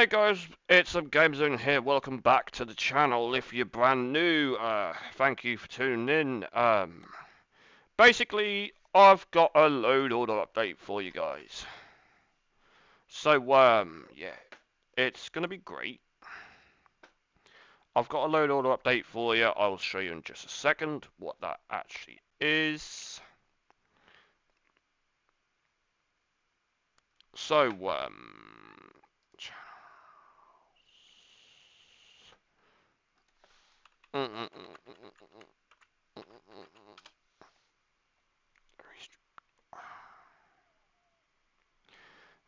guys, it's GameZone here. Welcome back to the channel. If you're brand new, thank you for tuning in. Basically, I've got a load order update for you guys. So, yeah, it's gonna be great. I've got a load order update for you. I will show you in just a second what that actually is. So,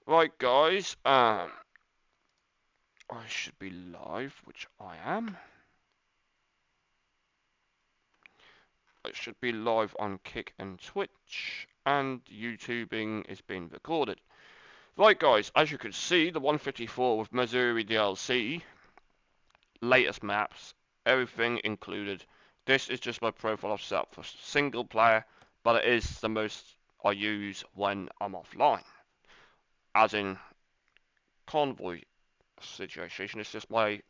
right, guys. I should be live, which I am. It should be live on Kick and Twitch, and YouTubing is being recorded. Right, guys, as you can see, the 154 with Missouri DLC, latest maps, everything included. This is just my profile I've set up for single player, but it is the most I use when I'm offline. As in convoy situation, it's just my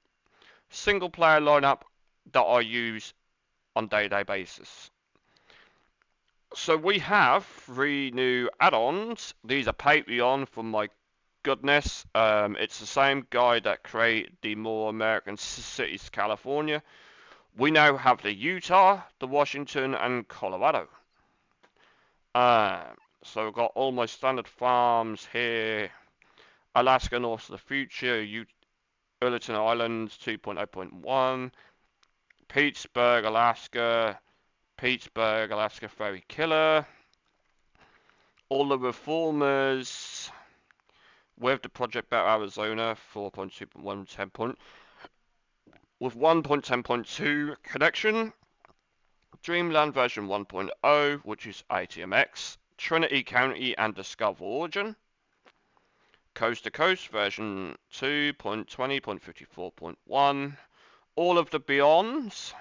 single player lineup that I use on day-to-day basis. So we have 3 new add-ons. These are Patreon, for my goodness. It's the same guy that created the More American Cities California. We now have the Utah, the Washington, and Colorado. So we've got all my standard farms here. Alaska North of the Future, Ullerton Islands 2.0.1, Pittsburgh, Alaska, Ferry Killer, all the Reformers with the Project Better Arizona 4.2.1 with 1.10.2 connection, Dreamland version 1.0, which is ATMX, Trinity County and Discover Origin, Coast to Coast version 2.20.54.1, all of the Beyonds,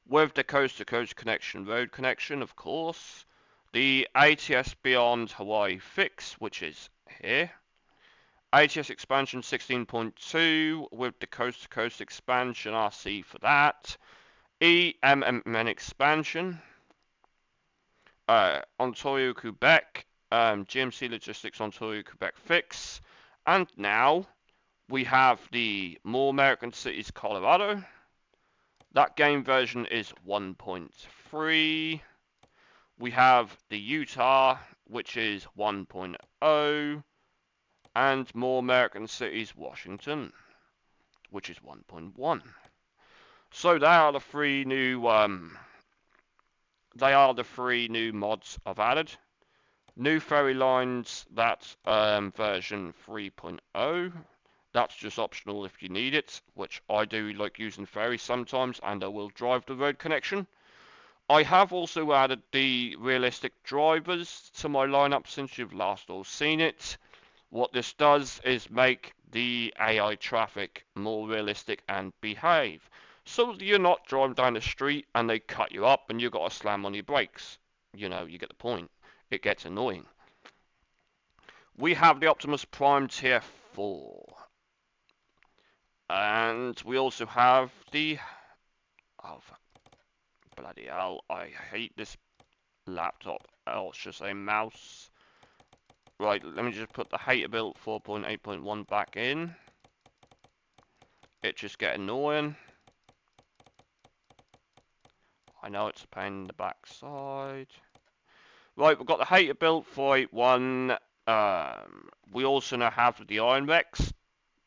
with the Coast to Coast connection, road connection, of course, the ATS Beyond Hawaii fix, which is here, ATS expansion 16.2 with the Coast to Coast expansion RC for that, EMMN expansion, Ontario Quebec, GMC Logistics Ontario Quebec fix, and now we have the More American Cities Colorado. That game version is 1.3. We have the Utah, which is 1.0, and More American Cities Washington, which is 1.1. So they are the 3 new mods I've added. New ferry lines, that's version 3.0. That's just optional if you need it, which I do like using ferries sometimes, and I will drive the road connection. I have also added the realistic drivers to my lineup since you've last all seen it. What this does is make the AI traffic more realistic and behave, so that you're not driving down the street and they cut you up and you've got to slam on your brakes. You know, you get the point. It gets annoying. We have the Optimus Prime Tier 4. And we also have the... Oh, bloody hell, I hate this laptop. Oh, I should say mouse. Right, let me just put the Haterbuilt 4.8.1 back in. It just get annoying. I know it's a pain in the backside. Right, we've got the Haterbuilt 481. We also now have the Ironwrex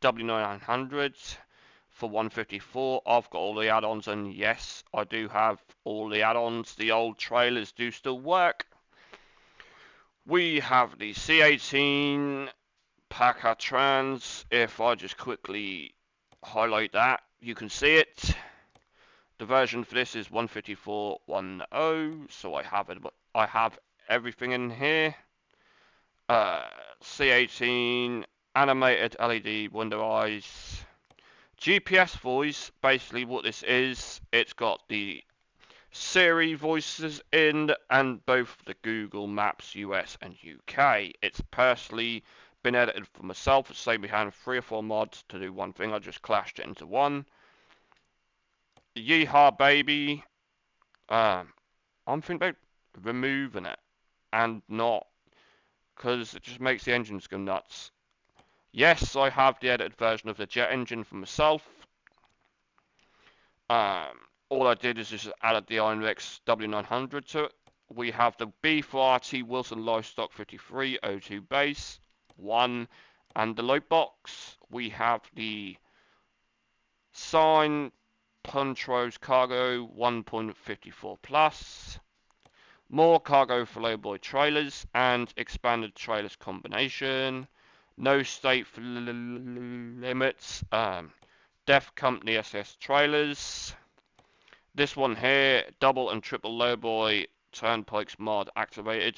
W900 for 154. I've got all the add-ons, and yes, I do have all the add-ons. The old trailers do still work. We have the C18 Paca Trans. If I just quickly highlight that, you can see it. The version for this is 154.10, so I have everything in here. C18 animated LED window eyes, GPS voice. Basically what this is, it's got the Siri voices in and both the Google Maps US and UK. It's personally been edited for myself. Say we had 3 or 4 mods to do one thing. I just clashed it into one. Yeehaw, baby. I'm thinking about removing it and not, because it just makes the engines go nuts. Yes, I have the edited version of the jet engine for myself. All I did is just added the Ironwrex W900 to it. We have the B4RT Wilson Livestock 53 O2 base 1, and the load box. We have the Sign Punchros Cargo 1.54 plus. More cargo for lowboy trailers and expanded trailers combination. No state limits. Def Company SS trailers. This one here, double and triple lowboy turnpikes mod activated.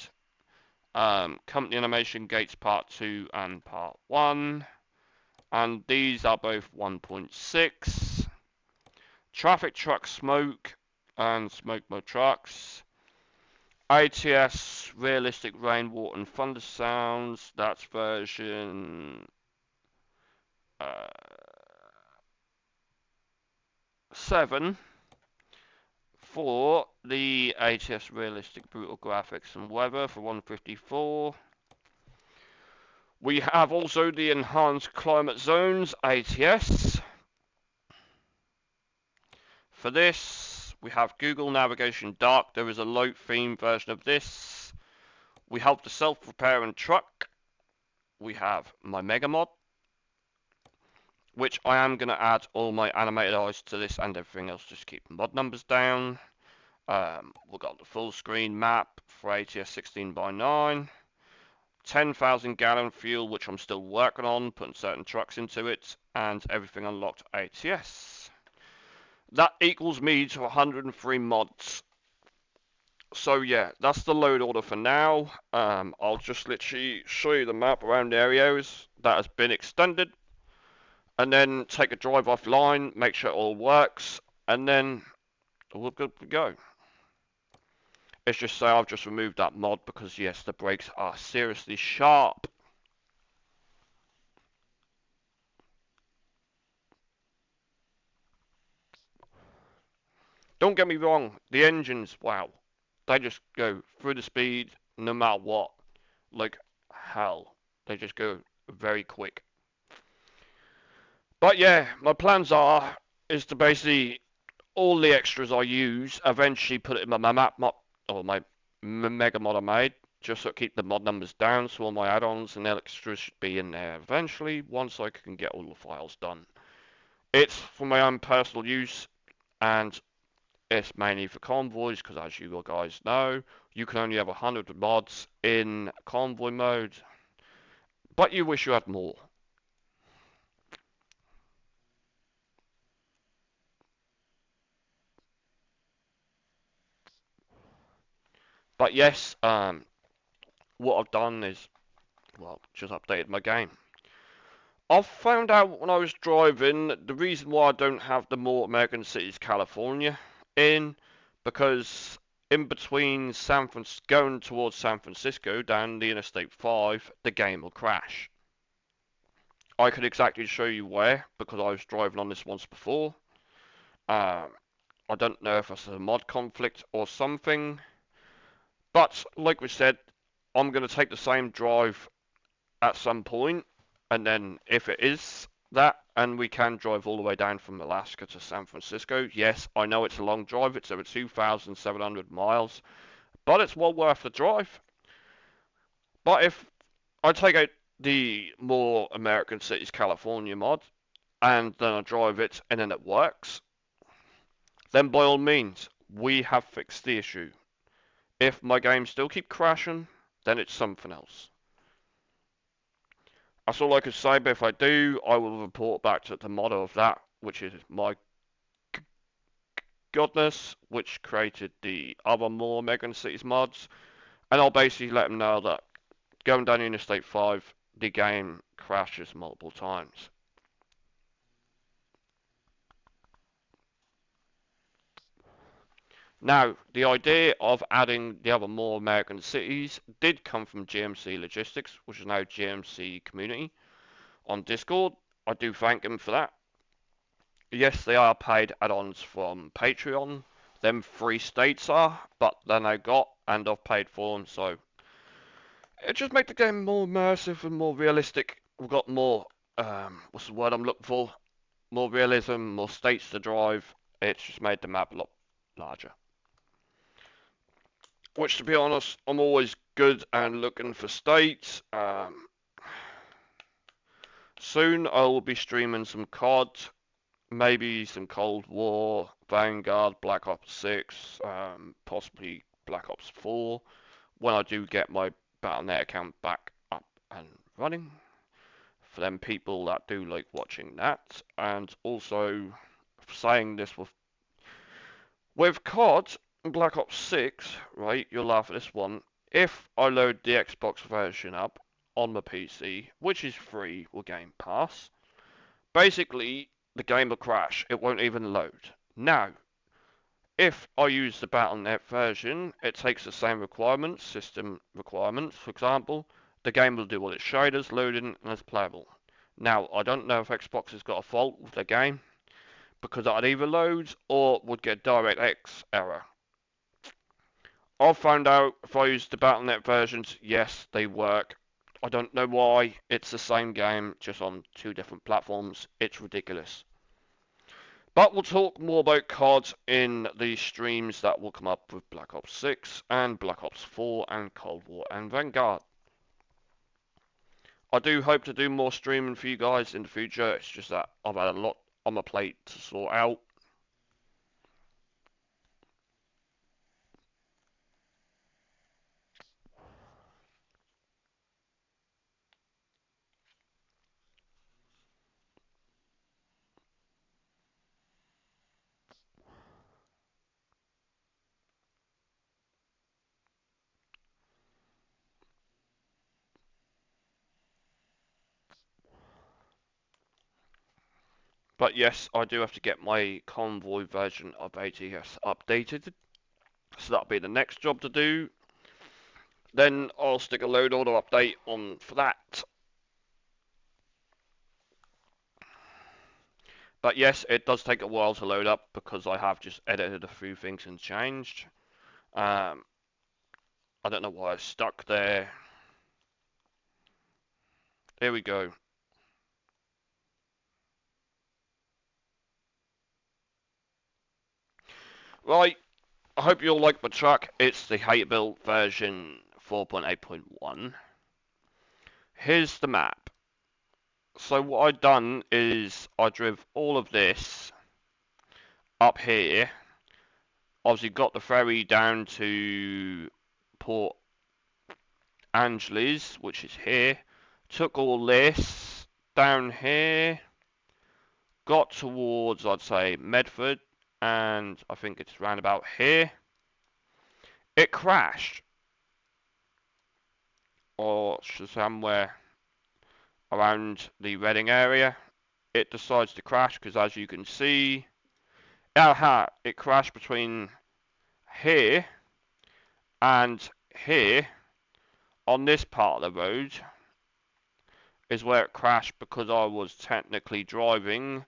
Company animation gates part 2 and part 1. And these are both 1.6. Traffic truck smoke and smoke mode trucks. ATS realistic rainwater and thunder sounds. That's version 7 for the ATS realistic brutal graphics and weather for 154. We have also the enhanced climate zones ATS. For this, we have Google Navigation Dark. There is a low theme version of this. We have the self-repairing truck. We have my Mega Mod, which I am going to add all my animated eyes to this and everything else, just keep the mod numbers down. We've got the full screen map for ATS 16:9. 10,000 gallon fuel, which I'm still working on, putting certain trucks into it, and everything unlocked ATS. That equals me to 103 mods. So yeah, that's the load order for now. I'll just literally show you the map around the areas that has been extended, and then take a drive offline, make sure it all works, and then we're good to go. It's just say I've just removed that mod because yes, the brakes are seriously sharp. Don't get me wrong, the engines, wow, they just go through the speed no matter what, like hell. They just go very quick. But yeah, my plans is to basically all the extras I use eventually put it in my map mod or my mega mod I made, just so I keep the mod numbers down, so all my add-ons and extras should be in there eventually once I can get all the files done. It's for my own personal use, and it's mainly for convoys, because as you guys know, you can only have 100 mods in convoy mode, but you wish you had more. But yes, what I've done is, well, just updated my game. I found out when I was driving the reason why I don't have the more American cities California in, because in between going towards San Francisco down the Interstate 5, the game will crash. I could exactly show you where, because I was driving on this once before. I don't know if it's a mod conflict or something, but like we said, I'm going to take the same drive at some point, and then if it is that, and we can drive all the way down from Alaska to San Francisco, yes, I know it's a long drive, it's over 2,700 miles, but it's well worth the drive. But if I take out the more American Cities California mod, and then I drive it, and then it works, then by all means, we have fixed the issue. If my games still keep crashing, then it's something else. That's all I can say, but if I do, I will report back to the modder of that, which is my goodness, which created the other more Megan Cities mods, and I'll basically let them know that going down Interstate 5, the game crashes multiple times. Now, the idea of adding the other more American cities did come from GMC Logistics, which is now GMC Community on Discord. I do thank them for that. Yes, they are paid add-ons from Patreon. Them 3 states are, but then I got and I've paid for them, so it just makes the game more immersive and more realistic. We've got more, what's the word I'm looking for? More realism, more states to drive. It's just made the map a lot larger. Which, to be honest, I'm always good and looking for states. Soon I will be streaming some COD, maybe some Cold War, Vanguard, Black Ops 6, possibly Black Ops 4, when I do get my Battle.net account back up and running. For them people that do like watching that, and also saying this with COD and Black Ops 6, right? You'll laugh at this one. If I load the Xbox version up on my PC, which is free with Game Pass, basically the game will crash. It won't even load. Now, if I use the Battle.net version, it takes the same requirements, system requirements, for example. The game will do all its shaders, loading, and it's playable. Now, I don't know if Xbox has got a fault with the game, because it either loads or would get DirectX error. I've found out if I use the Battle.net versions, yes, they work. I don't know why. It's the same game, just on 2 different platforms. It's ridiculous. But we'll talk more about COD in the streams that will come up with Black Ops 6 and Black Ops 4 and Cold War and Vanguard. I do hope to do more streaming for you guys in the future. It's just that I've had a lot on my plate to sort out. But yes, I do have to get my Convoy version of ATS updated. So that'll be the next job to do. Then I'll stick a load order update on for that. But yes, it does take a while to load up because I have just edited a few things and changed. I don't know why I stuck there. Here we go. Right, I hope you all like my truck. It's the Hate Built version 4.8.1. Here's the map. So what I've done is I drove all of this up here. Obviously got the ferry down to Port Angeles, which is here. Took all this down here. Got towards, I'd say, Medford. And I think it's round about here. It crashed. Or somewhere around the Reading area. It decides to crash because, as you can see, it crashed between here and here. On this part of the road is where it crashed because I was technically driving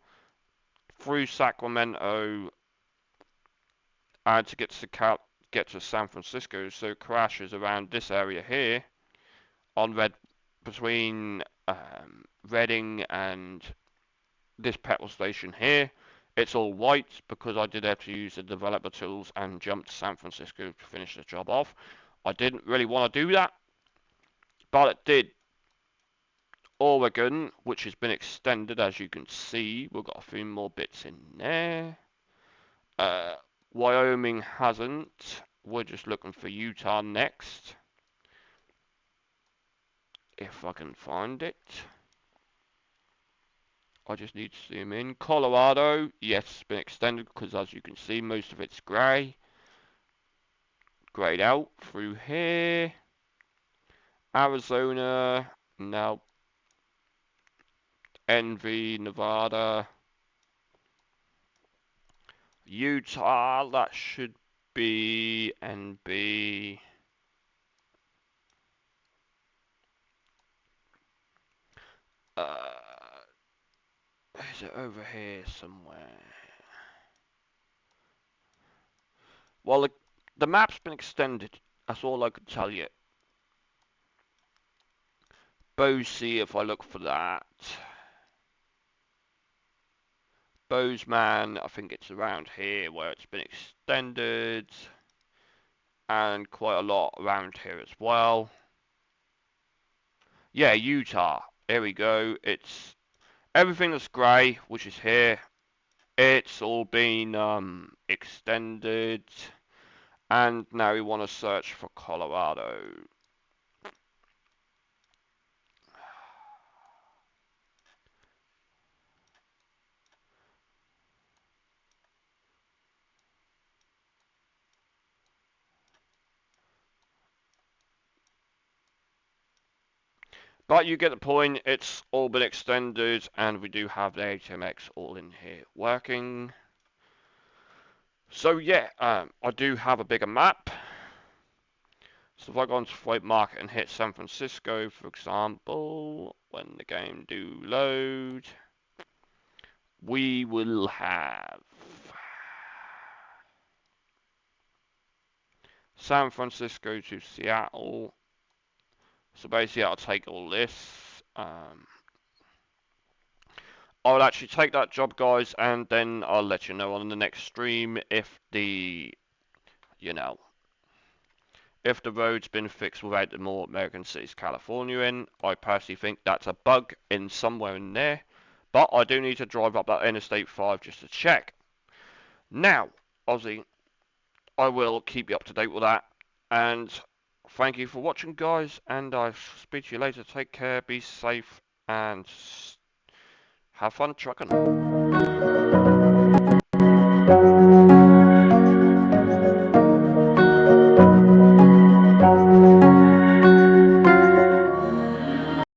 through Sacramento and to get to San Francisco. So it crashes around this area here on between Reading and this petrol station here. It's all white because I did have to use the developer tools and jump to San Francisco to finish the job off. I didn't really want to do that, but it did. Oregon, which has been extended, as you can see, we've got a few more bits in there. Uh, Wyoming hasn't. We're just looking for Utah next, if I can find it. I just need to zoom in. Colorado, yes, it's been extended because, as you can see, most of it's grey. Grayed out through here. Arizona, no. Envy, Nevada. Utah, that should B and B. Is it over here somewhere? Well, the map's been extended. That's all I could tell you. Bosie, if I look for that. Bozeman, I think it's around here where it's been extended. And quite a lot around here as well. Yeah, Utah. Here we go. It's everything that's grey, which is here. It's all been extended. And now we want to search for Colorado. But you get the point, it's all been extended, and we do have the HMX all in here working. So yeah, I do have a bigger map. So if I go onto Freight Market and hit San Francisco, for example, when the game do load, we will have San Francisco to Seattle. So basically I'll take all this. I'll actually take that job, guys, and then I'll let you know on the next stream if the, you know, if the road's been fixed without the more American cities California in. I personally think that's a bug in somewhere in there, but I do need to drive up that Interstate 5 just to check. Now, Ozzy, I will keep you up to date with that, and thank you for watching, guys, and I'll speak to you later. Take care, be safe, and have fun trucking.